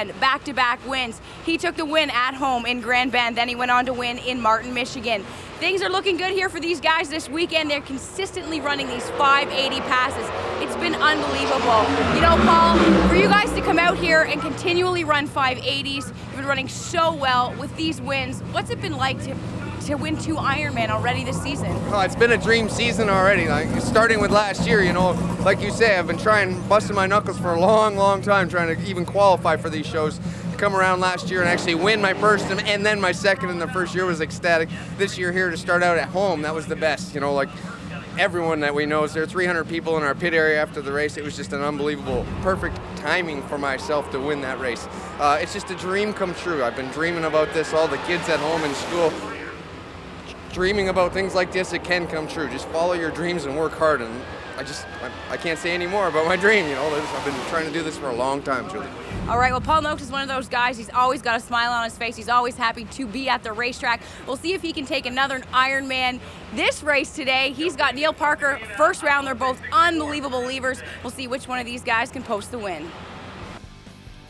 weekend, back-to-back wins. He took the win at home in Grand Bend, then he went on to win in Martin, Michigan. Things are looking good here for these guys this weekend. They're consistently running these 580 passes. It's been unbelievable. You know, Paul, for you guys to come out here and continually run 580s, you've been running so well with these wins. What's it been like to win 2 Ironman already this season? Oh, it's been a dream season already. Like starting with last year, you know, like you say, I've been busting my knuckles for a long time trying to even qualify for these shows. To come around last year and actually win my first and then my second in the first year was ecstatic. This year here to start out at home, that was the best. You know, like everyone that we know, there are 300 people in our pit area after the race. It was just an unbelievable, perfect timing for myself to win that race. It's just a dream come true. I've been dreaming about this, all the kids at home in school. Dreaming about things like this, it can come true. Just follow your dreams and work hard. And I can't say any more about my dream. You know, I've been trying to do this for a long time, Julie. All right, well, Paul Noakes is one of those guys. He's always got a smile on his face. He's always happy to be at the racetrack. We'll see if he can take another Ironman this race today. He's got Neil Parker, first round. They're both unbelievable levers. We'll see which one of these guys can post the win.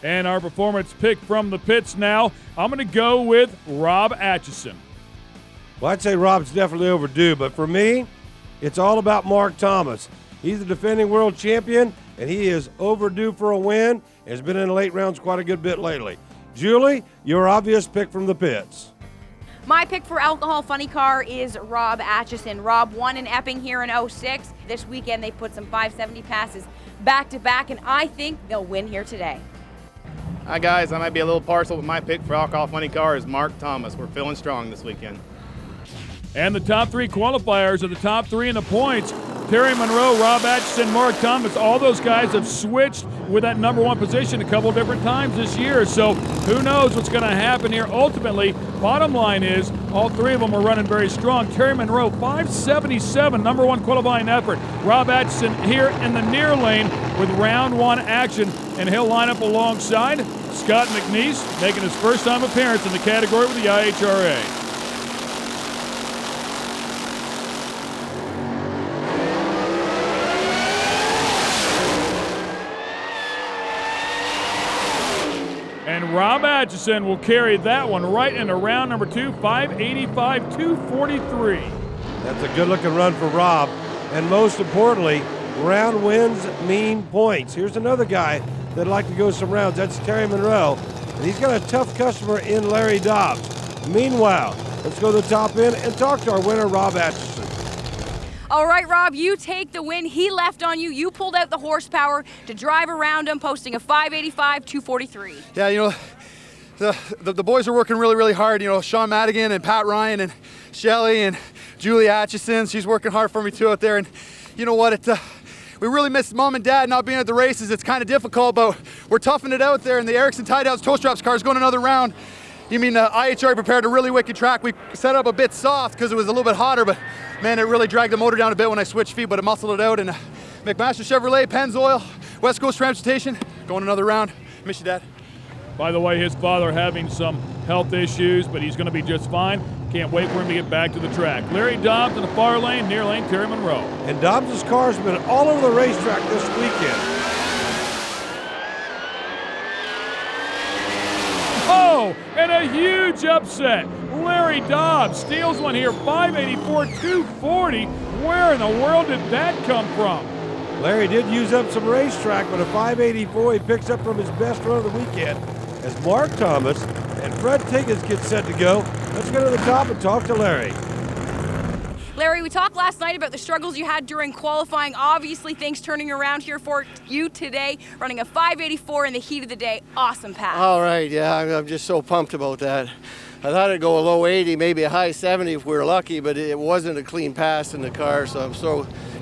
And our performance pick from the pits now, I'm going to go with Rob Atchison. Well, I'd say Rob's definitely overdue, but for me, it's all about Mark Thomas. He's the defending world champion, and he is overdue for a win. Has been in the late rounds quite a good bit lately. Julie, your obvious pick from the pits. My pick for Alcohol Funny Car is Rob Atchison. Rob won in Epping here in 06. This weekend they put some 570 passes back-to-back, and I think they'll win here today. Hi guys, I might be a little partial, but my pick for Alcohol Funny Car is Mark Thomas. We're feeling strong this weekend. And the top 3 qualifiers are the top 3 in the points. Terry Monroe, Rob Atchison, Mark Thomas, all those guys have switched with that number 1 position a couple different times this year. So who knows what's going to happen here. Ultimately, bottom line is all 3 of them are running very strong. Terry Monroe, 577, number 1 qualifying effort. Rob Atchison here in the near lane with round 1 action, and he'll line up alongside Scott McNeese, making his first time appearance in the category with the IHRA. And Rob Atchison will carry that one right into round number 2, 585, 243. That's a good-looking run for Rob. And most importantly, round wins mean points. Here's another guy that'd like to go some rounds. That's Terry Monroe. And he's got a tough customer in Larry Dobbs. Meanwhile, let's go to the top end and talk to our winner, Rob Atchison. All right, Rob, you take the win. He left on you. You pulled out the horsepower to drive around him, posting a 585, 243. Yeah, you know, the boys are working really hard. You know, Sean Madigan and Pat Ryan and Shelly and Julie Atchison. She's working hard for me too out there. And you know what? We really miss Mom and Dad not being at the races. It's kind of difficult, but we're toughing it out there. And the Ericsson Tie Downs Toe Straps car is going another round. You mean IHRA prepared a really wicked track. We set up a bit soft because it was a little bit hotter, but man, it really dragged the motor down a bit when I switched feet, but it muscled it out. And McMaster Chevrolet, Pennzoil, West Coast Transportation, going another round. Miss you, Dad. By the way, his father having some health issues, but he's going to be just fine. Can't wait for him to get back to the track. Larry Dobbs in the far lane, near lane, Terry Monroe. And Dobbs' car's been all over the racetrack this weekend. Oh, and a huge upset. Larry Dobbs steals one here, 584, 240. Where in the world did that come from? Larry did use up some racetrack, but a 584 he picks up from his best run of the weekend. As Mark Thomas and Fred Tiggins get set to go, let's go to the top and talk to Larry. Larry, we talked last night about the struggles you had during qualifying. Obviously, things turning around here for you today, running a 584 in the heat of the day. Awesome pass. All right, yeah, I'm just so pumped about that. I thought it'd go a low 80, maybe a high 70 if we were lucky, but it wasn't a clean pass in the car, so I'm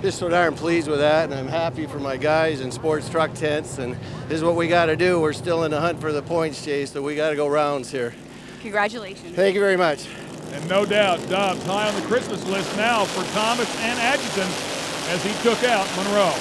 just so darn pleased with that, and I'm happy for my guys in sports truck tents, and this is what we got to do. We're still in the hunt for the points chase, so we got to go rounds here. Congratulations. Thank you very much. And no doubt, Dobbs high on the Christmas list now for Thomas and Atchison as he took out Monroe.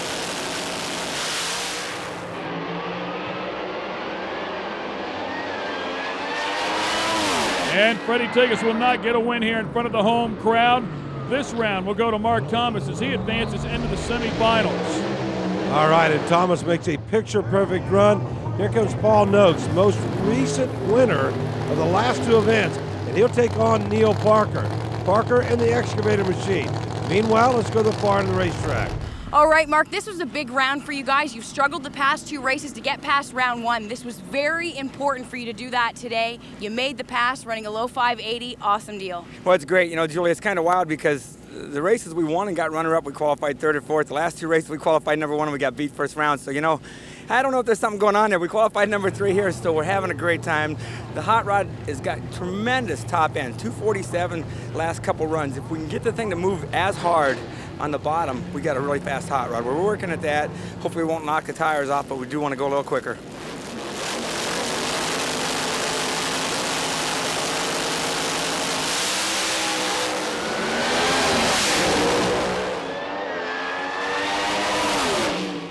And Freddie Tiggis will not get a win here in front of the home crowd. This round will go to Mark Thomas as he advances into the semifinals. All right, and Thomas makes a picture-perfect run. Here comes Paul Noakes, the most recent winner of the last two events, and he'll take on Neil Parker. Parker and the excavator machine. Meanwhile, let's go to the far end of the racetrack. All right, Mark, this was a big round for you guys. You've struggled the past two races to get past round one. This was very important for you to do that today. You made the pass running a low 580. Awesome deal. Well, it's great. You know, Julie, it's kind of wild because the races we won and got runner-up, we qualified third or fourth. The last two races we qualified number one and we got beat first round. So, you know, I don't know if there's something going on there. We qualified number 3 here, so we're having a great time. The hot rod has got tremendous top end, 247 last couple runs. If we can get the thing to move as hard on the bottom, we got a really fast hot rod. We're working at that. Hopefully we won't knock the tires off, but we do want to go a little quicker.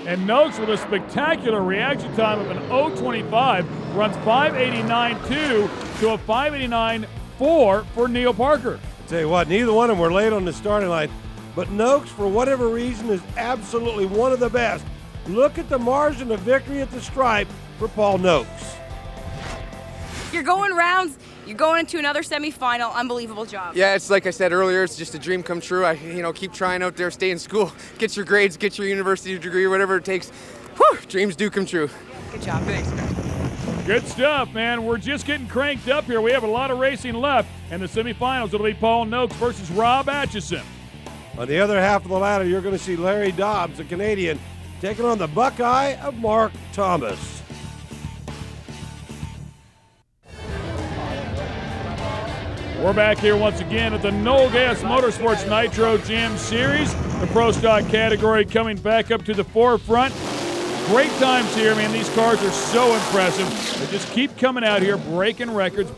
And Noakes with a spectacular reaction time of an 0.25 runs 5.89.2 to a 5.89.4 for Neil Parker. I'll tell you what, neither one of them were late on the starting line, but Noakes, for whatever reason, is absolutely one of the best. Look at the margin of victory at the stripe for Paul Noakes. You're going rounds. You're going into another semifinal. Unbelievable job. Yeah, it's like I said earlier, it's just a dream come true. I keep trying out there, stay in school, get your grades, get your university degree, whatever it takes. Whew, dreams do come true. Good job. Thanks, guys. Good stuff, man. We're just getting cranked up here. We have a lot of racing left, and the semifinals will be Paul Noakes versus Rob Atchison. On the other half of the ladder, you're going to see Larry Dobbs, a Canadian, taking on the Buckeye of Mark Thomas. We're back here once again at the Noel Gas Motorsports Nitro Jam Series. The Pro Stock category coming back up to the forefront. Great times here, man. These cars are so impressive. They just keep coming out here, breaking records.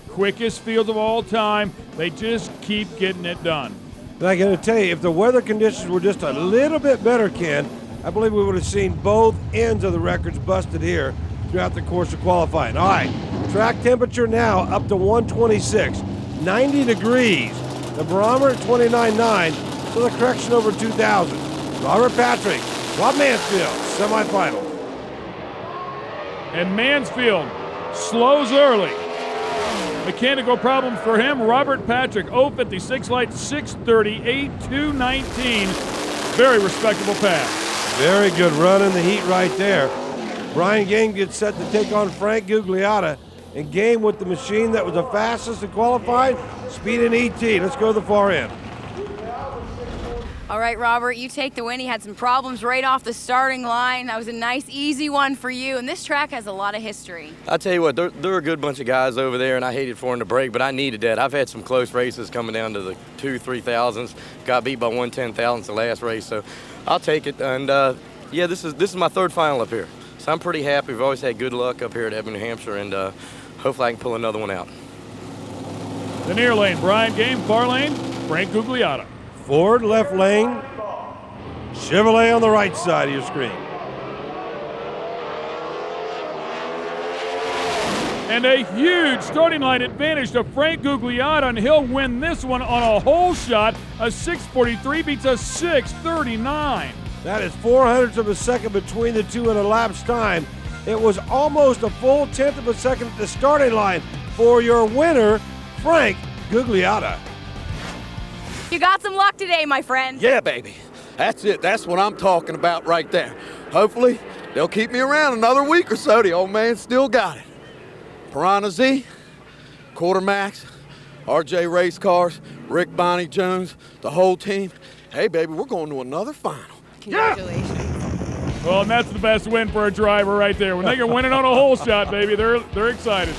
Quickest fields of all time. They just keep getting it done. But I got to tell you, if the weather conditions were just a little bit better, Ken, I believe we would have seen both ends of the records busted here throughout the course of qualifying. All right, track temperature now up to 126, 90 degrees. The barometer at 29.9, so the correction over 2,000. Robert Patrick, Rob Mansfield, semifinal. And Mansfield slows early. Mechanical problem for him. Robert Patrick, 0.56 light, 6:38, 2:19. Very respectable pass. Very good run in the heat right there. Brian Game gets set to take on Frank Gugliotta. And Game with the machine that was the fastest in qualifying, speed and ET. Let's go to the far end. All right, Robert, you take the win. He had some problems right off the starting line. That was a nice, easy one for you. And this track has a lot of history. I'll tell you what, they're a good bunch of guys over there, and I hated for them to break, but I needed that. I've had some close races coming down to the 2-3,000s. Got beat by 1/10,000th the last race, so I'll take it. And yeah, this is my third final up here, so I'm pretty happy. We've always had good luck up here at Ebony, New Hampshire, and hopefully I can pull another one out. The near lane, Brian Game. Far lane, Frank Gugliotta. Ford left lane, Chevrolet on the right side of your screen. And a huge starting line advantage to Frank Gugliotta, and he'll win this one on a hole shot. A 6:43 beats a 6:39. That is 0.04 of a second between the two in elapsed time. It was almost a full 1/10 of a second at the starting line for your winner, Frank Gugliotta. You got some luck today, my friend. Yeah, baby. That's it. That's what I'm talking about right there. Hopefully, they'll keep me around another week or so. The old man still got it. Piranha Z, Quartermax, RJ Race Cars, Rick Bonnie Jones, the whole team. Hey, baby, we're going to another final. Congratulations. Yeah. Well, and that's the best win for a driver right there. When they can win it on a hole shot, baby, they're excited.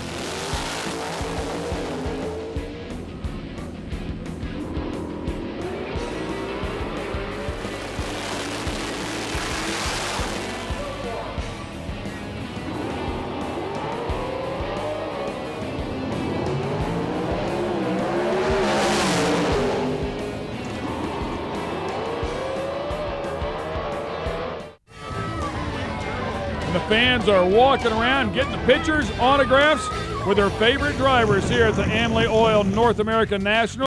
And the fans are walking around getting the pictures, autographs with their favorite drivers here at the Amley Oil North American National.